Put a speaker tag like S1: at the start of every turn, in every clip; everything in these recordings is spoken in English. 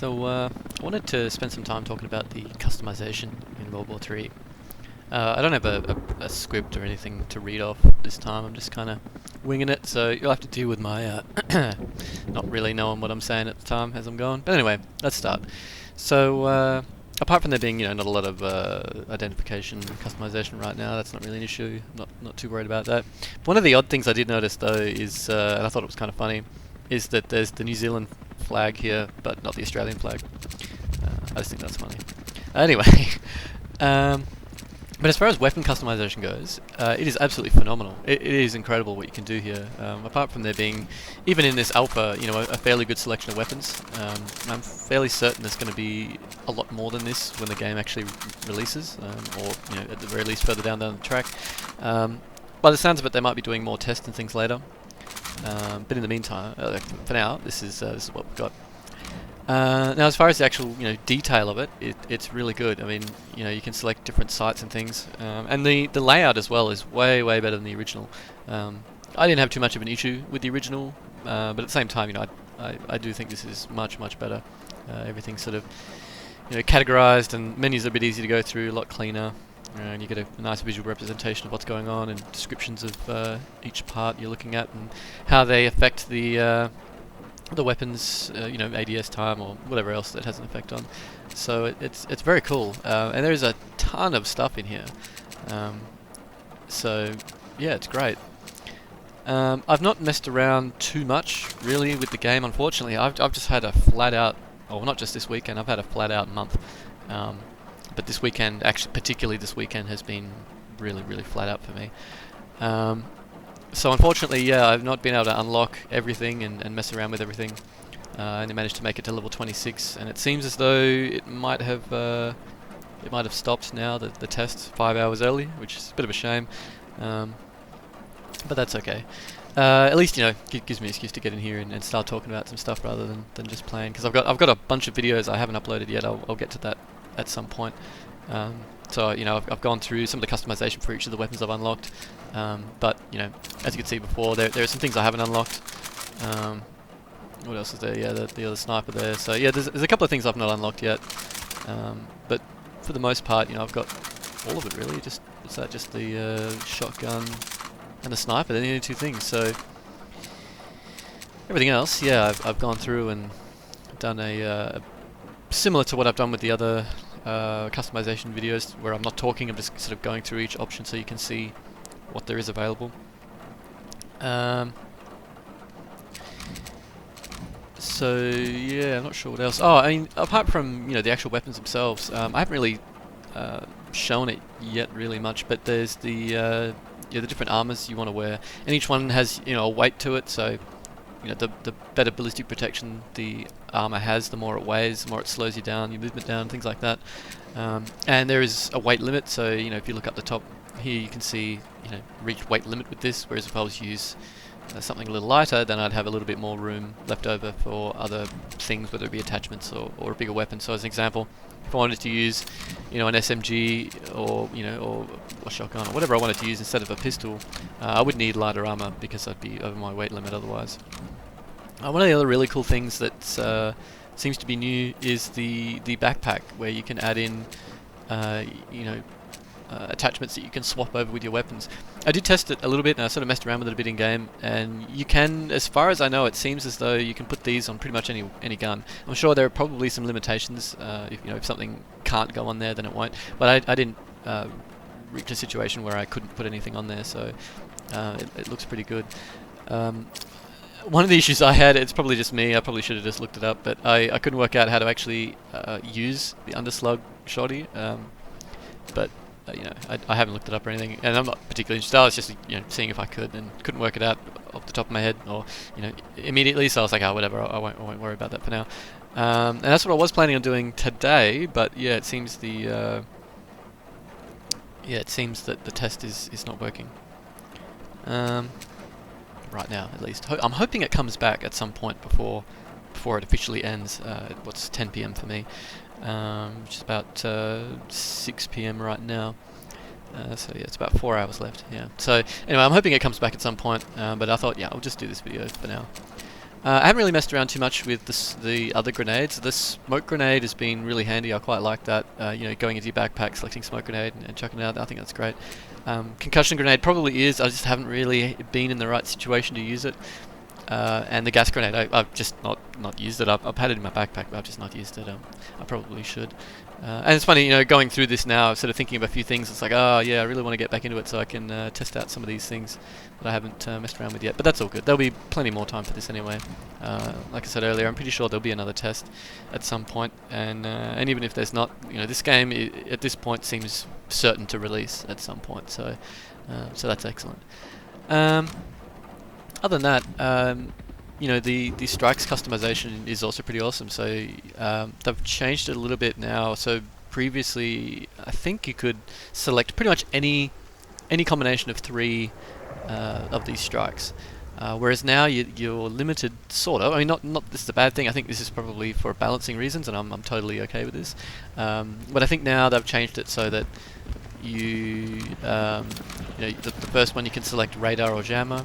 S1: I wanted to spend some time talking about the customization in World War III. I don't have a script or anything to read off this time. I'm just kind of winging it, so you'll have to deal with my not really knowing what I'm saying at the time as I'm going. But anyway, let's start. So apart from there being not a lot of identification and customization right now, that's not really an issue. Not too worried about that. One of the odd things I did notice though is, and I thought it was kind of funny, is that there's the New Zealand flag here, but not the Australian flag. I just think that's funny. Anyway, but as far as weapon customization goes, it is absolutely phenomenal. It is incredible what you can do here. Apart from there being, even in this alpha, a fairly good selection of weapons. I'm fairly certain there's going to be a lot more than this when the game actually releases, or at the very least further down the track. By the sounds of it, they might be doing more tests and things later. But in the meantime, for now, this is what we've got. Now, as far as the actual detail of it, it's really good. I mean, you can select different sights and things, and the layout as well is way better than the original. I didn't have too much of an issue with the original, but at the same time, I do think this is much better. Everything's sort of categorized, and menus are a bit easier to go through, a lot cleaner. And you get a nice visual representation of what's going on and descriptions of each part you're looking at and how they affect the weapons, ADS time or whatever else that has an effect on. So it's very cool, and there's a ton of stuff in here. So yeah, it's great. I've not messed around too much really with the game, unfortunately. I've just had a flat out, or not just this weekend, I've had a flat out month. But this weekend, actually particularly this weekend, has been really flat out for me. So unfortunately, yeah, I've not been able to unlock everything and mess around with everything. I only managed to make it to level 26, and it seems as though it might have stopped now, the test, 5 hours early, which is a bit of a shame. But that's okay. At least it gives me an excuse to get in here and start talking about some stuff rather than just playing. Because I've got a bunch of videos I haven't uploaded yet. I'll get to that at some point. So I've gone through some of the customization for each of the weapons I've unlocked. But as you can see before, there are some things I haven't unlocked. What else is there? Yeah, the other sniper there. So yeah, there's a couple of things I've not unlocked yet. But for the most part, I've got all of it really. Just the shotgun and the sniper. They're the only two things. So everything else, yeah, I've gone through and done a similar to what I've done with the other customization videos, where I'm not talking, I'm just sort of going through each option so you can see what there is available. So yeah, I'm not sure what else. Oh, I mean, apart from the actual weapons themselves, I haven't really shown it yet really much. But there's the different armors you want to wear, and each one has a weight to it. So the better ballistic protection the armor has, the more it weighs, the more it slows you down, your movement down, things like that. And there is a weight limit, so if you look up the top here, you can see reach weight limit with this. Whereas if I was to use something a little lighter, then I'd have a little bit more room left over for other things, whether it be attachments or a bigger weapon. So as an example, if I wanted to use an SMG or or a shotgun or whatever I wanted to use instead of a pistol, I would need lighter armor because I'd be over my weight limit otherwise. One of the other really cool things that seems to be new is the backpack, where you can add in attachments that you can swap over with your weapons. I did test it a little bit, and I sort of messed around with it a bit in game, and you can, as far as I know, it seems as though you can put these on pretty much any gun. I'm sure there are probably some limitations. If something can't go on there, then it won't. But I didn't reach a situation where I couldn't put anything on there, so it looks pretty good. One of the issues I had, it's probably just me, I probably should have just looked it up, but I couldn't work out how to actually use the underslug shotty. But I haven't looked it up or anything, and I'm not particularly interested. I was just seeing if I could, and couldn't work it out off the top of my head or immediately. So I was like, oh, whatever, I won't worry about that for now. And that's what I was planning on doing today. But yeah, it seems that the test is not working. Right now, at least. I'm hoping it comes back at some point before it officially ends. What's 10 PM for me, which is about 6 PM right now. So yeah, it's about 4 hours left. Yeah. So anyway, I'm hoping it comes back at some point. But I thought, yeah, I'll just do this video for now. I haven't really messed around too much with the other grenades. The smoke grenade has been really handy. I quite like that. You know, going into your backpack, selecting smoke grenade and chucking it out. I think that's great. Concussion grenade probably is. I just haven't really been in the right situation to use it. And the gas grenade, I've just not used it. I've had it in my backpack, but I've just not used it. I probably should. And it's funny, you know, going through this now, sort of thinking of a few things. It's like, oh yeah, I really want to get back into it so I can test out some of these things that I haven't messed around with yet. But that's all good. There'll be plenty more time for this anyway. Like I said earlier, I'm pretty sure there'll be another test at some point. And even if there's not, you know, this game at this point seems certain to release at some point. So that's excellent. Other than that, you know, the strikes customization is also pretty awesome. So they've changed it a little bit now. So previously, I think you could select pretty much any combination of 3 of these strikes, whereas now you're limited, sort of. I mean, not this is a bad thing. I think this is probably for balancing reasons, and I'm totally okay with this. But I think now they've changed it so that you know, the first one you can select radar or jammer.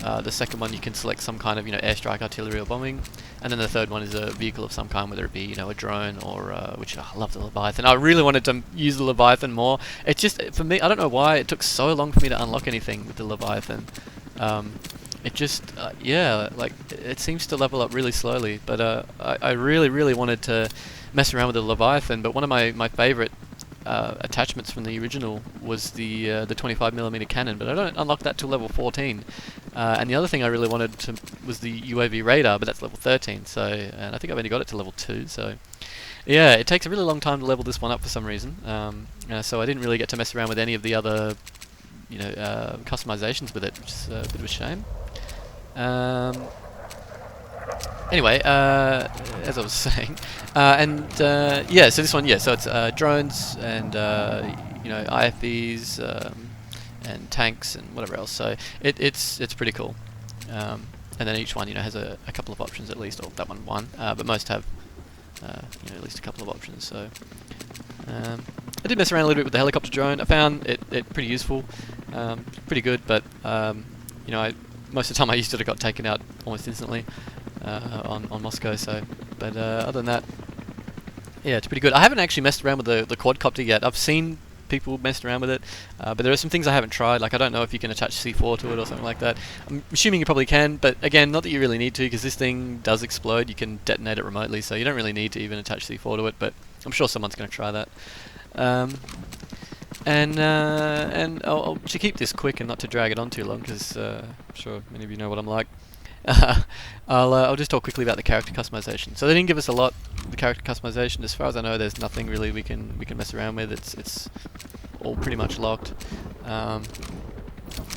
S1: The second one you can select some kind of, you know, airstrike, artillery or bombing, and then the third one is a vehicle of some kind, whether it be, you know, a drone or which I love the Leviathan. I really wanted to use the Leviathan more. It's just, for me, I don't know why it took so long for me to unlock anything with the Leviathan. It just yeah, like it seems to level up really slowly, but I really wanted to mess around with the Leviathan. But one of my favorite attachments from the original was the 25mm cannon, but I don't unlock that till level 14. And the other thing I really wanted was the UAV radar, but that's level 13. So, and I think I've only got it to level 2. So, yeah, it takes a really long time to level this one up for some reason. So I didn't really get to mess around with any of the other, you know, customizations with it, which is a bit of a shame. Anyway, as I was saying, yeah, so this one, yeah, so it's drones and you know, IFVs and tanks and whatever else. So it's pretty cool. And then each one, you know, has a couple of options at least, or that one, but most have you know, at least a couple of options. So I did mess around a little bit with the helicopter drone. I found it pretty useful, pretty good, but you know, most of the time I used it, it got taken out almost instantly. On Moscow, so, but other than that, yeah, it's pretty good. I haven't actually messed around with the quadcopter yet. I've seen people messed around with it, but there are some things I haven't tried. Like, I don't know if you can attach C4 to it or something like that. I'm assuming you probably can, but again, not that you really need to, because this thing does explode. You can detonate it remotely, so you don't really need to even attach C4 to it, but I'm sure someone's going to try that. And to keep this quick and not to drag it on too long, because I'm sure many of you know what I'm like, I'll just talk quickly about the character customization. So they didn't give us a lot of the character customization. As far as I know, there's nothing really we can mess around with. It's all pretty much locked.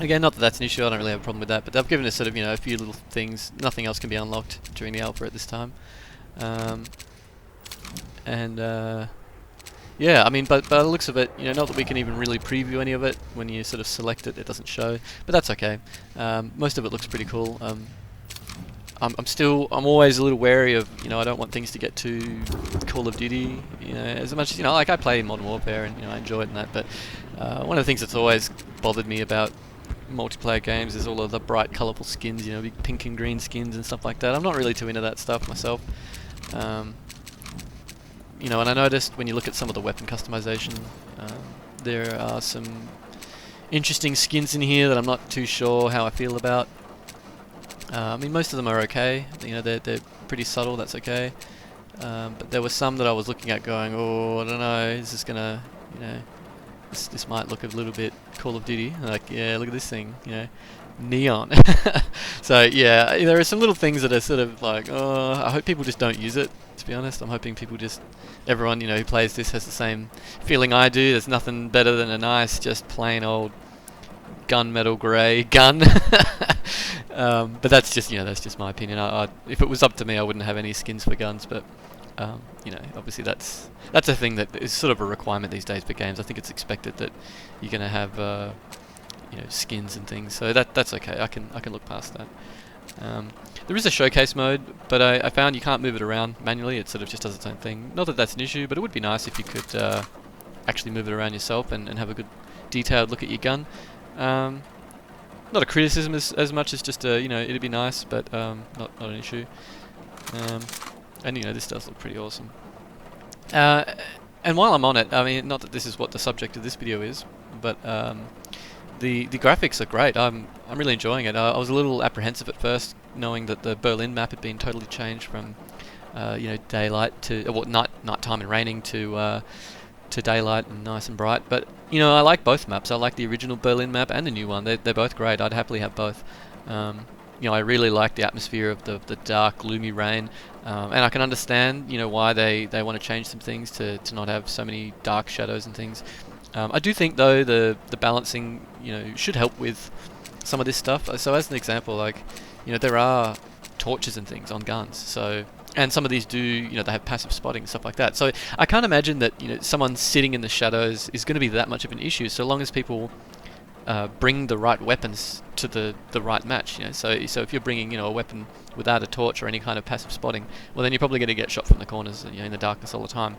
S1: Again, not that that's an issue. I don't really have a problem with that. But they've given us sort of, you know, a few little things. Nothing else can be unlocked during the alpha at this time. Yeah, I mean, but by the looks of it, you know, not that we can even really preview any of it. When you sort of select it, it doesn't show, but that's okay. Most of it looks pretty cool. I'm always a little wary of, you know, I don't want things to get too Call of Duty, you know, as much as, you know, like I play Modern Warfare and, you know, I enjoy it and that, but one of the things that's always bothered me about multiplayer games is all of the bright, colourful skins, you know, big pink and green skins and stuff like that. I'm not really too into that stuff myself. You know, and I noticed when you look at some of the weapon customization, there are some interesting skins in here that I'm not too sure how I feel about. I mean, most of them are okay. You know, they're pretty subtle. That's okay. But there were some that I was looking at, going, oh, I don't know. Is this gonna, you know, this might look a little bit Call of Duty? Like, yeah, look at this thing. You know, neon. So yeah, there are some little things that are sort of like, oh, I hope people just don't use it. To be honest, I'm hoping people everyone, you know, who plays this has the same feeling I do. There's nothing better than a nice, just plain old gunmetal grey gun. But that's just, you know, that's just my opinion. If it was up to me, I wouldn't have any skins for guns. But you know, obviously that's a thing that is sort of a requirement these days for games. I think it's expected that you're going to have you know, skins and things. So that's okay. I can look past that. There is a showcase mode, but I found you can't move it around manually. It sort of just does its own thing. Not that that's an issue, but it would be nice if you could actually move it around yourself and have a good detailed look at your gun. not a criticism as much as just a, it'd be nice, but not an issue. And this does look pretty awesome. And while I'm on it, I mean, not that this is what the subject of this video is, but the graphics are great. I'm really enjoying it. I was a little apprehensive at first, knowing that the Berlin map had been totally changed from daylight to nighttime and raining to daylight and nice and bright. But I like both maps. I like the original Berlin map and the new one. They're both great. I'd happily have both. I really like the atmosphere of the dark, gloomy rain, and I can understand why they want to change some things to not have so many dark shadows and things. I do think though the balancing should help with some of this stuff. So as an example, like there are torches and things on guns, and some of these do they have passive spotting and stuff like that. So I can't imagine that someone sitting in the shadows is going to be that much of an issue, so long as people bring the right weapons to the right match. So if you're bringing a weapon without a torch or any kind of passive spotting, well then you're probably going to get shot from the corners in the darkness all the time.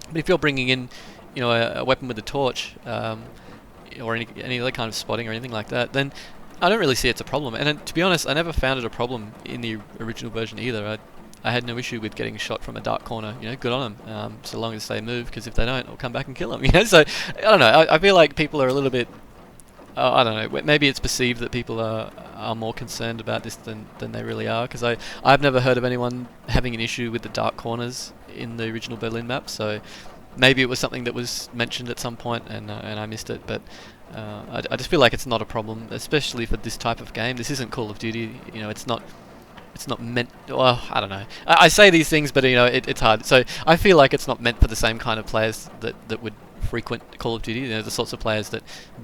S1: But if you're bringing in a weapon with a torch or any other kind of spotting or anything like that, then I don't really see it's a problem. And to be honest, I never found it a problem in the original version either. I had no issue with getting shot from a dark corner. Good on them, so long as they move, because if they don't, I'll come back and kill them. So I don't know. I feel like people are a little bit. I don't know. Maybe it's perceived that people are more concerned about this than they really are. Because I've never heard of anyone having an issue with the dark corners in the original Berlin map. So maybe it was something that was mentioned at some point and I missed it. But I just feel like it's not a problem, especially for this type of game. This isn't Call of Duty. It's not meant. Well, I don't know. I say these things, but it's hard. So I feel like it's not meant for the same kind of players that would frequent Call of Duty. The sorts of players that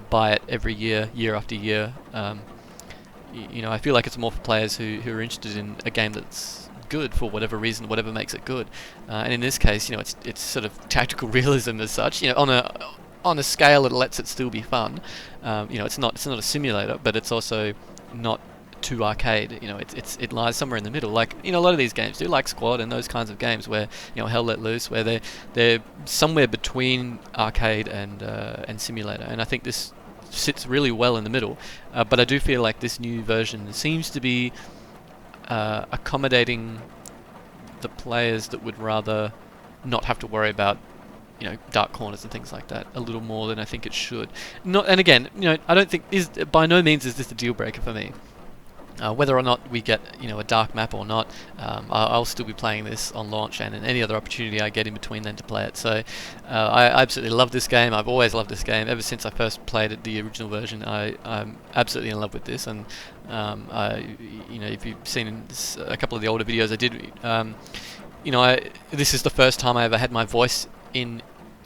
S1: buy it every year after year. I feel like it's more for players who are interested in a game that's good for whatever reason, whatever makes it good. And in this case, it's sort of tactical realism as such. On a scale that lets it still be fun. It's not a simulator, but it's also not too arcade. It lies somewhere in the middle. Like a lot of these games do, like Squad and those kinds of games where Hell Let Loose, where they're somewhere between arcade and simulator. And I think this sits really well in the middle. But I do feel like this new version seems to be accommodating the players that would rather not have to worry about dark corners and things like that a little more than I think it should. And again, I don't think by no means is this a deal breaker for me. Whether or not we get a dark map or not, I'll still be playing this on launch and in any other opportunity I get in between then to play it. So I absolutely love this game. I've always loved this game ever since I first played it, the original version. I'm absolutely in love with this, and if you've seen a couple of the older videos I did, this is the first time I ever had my voice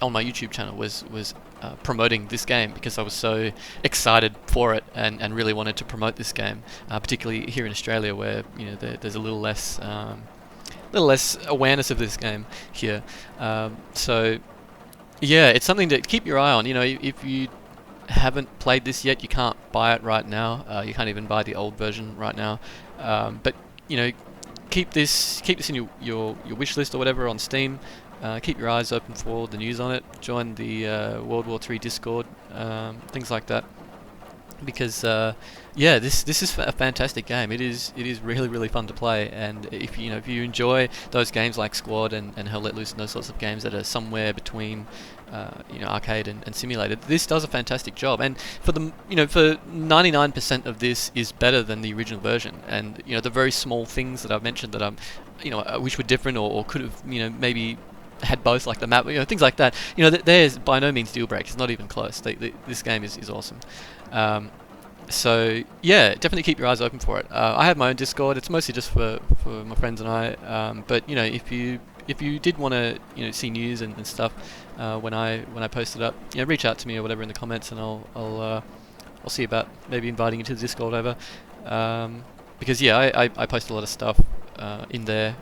S1: on my YouTube channel was promoting this game, because I was so excited for it and really wanted to promote this game, particularly here in Australia, where there's a little less awareness of this game here. So yeah, it's something to keep your eye on. If you haven't played this yet, you can't buy it right now. You can't even buy the old version right now. But keep this in your wish list or whatever on Steam. Keep your eyes open for the news on it. Join the World War III Discord, things like that. Because this is a fantastic game. It is really, really fun to play. And if you enjoy those games like Squad and Hell Let Loose and those sorts of games that are somewhere between arcade and simulated, this does a fantastic job. And for 99% of this is better than the original version. And the very small things that I've mentioned that I wish were different or could have maybe had both, like the map, things like that. There's by no means deal break. It's not even close. This game is awesome. So yeah, definitely keep your eyes open for it. I have my own Discord. It's mostly just for my friends and I. But if you did want to see news and stuff when I post it up, reach out to me or whatever in the comments, and I'll see about maybe inviting you to the Discord over. Because yeah, I post a lot of stuff in there.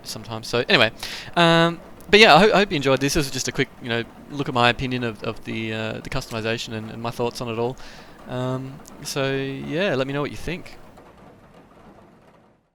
S1: Sometimes. So anyway, but yeah, I hope you enjoyed this. This was just a quick, look at my opinion of the customization and my thoughts on it all. So yeah, let me know what you think.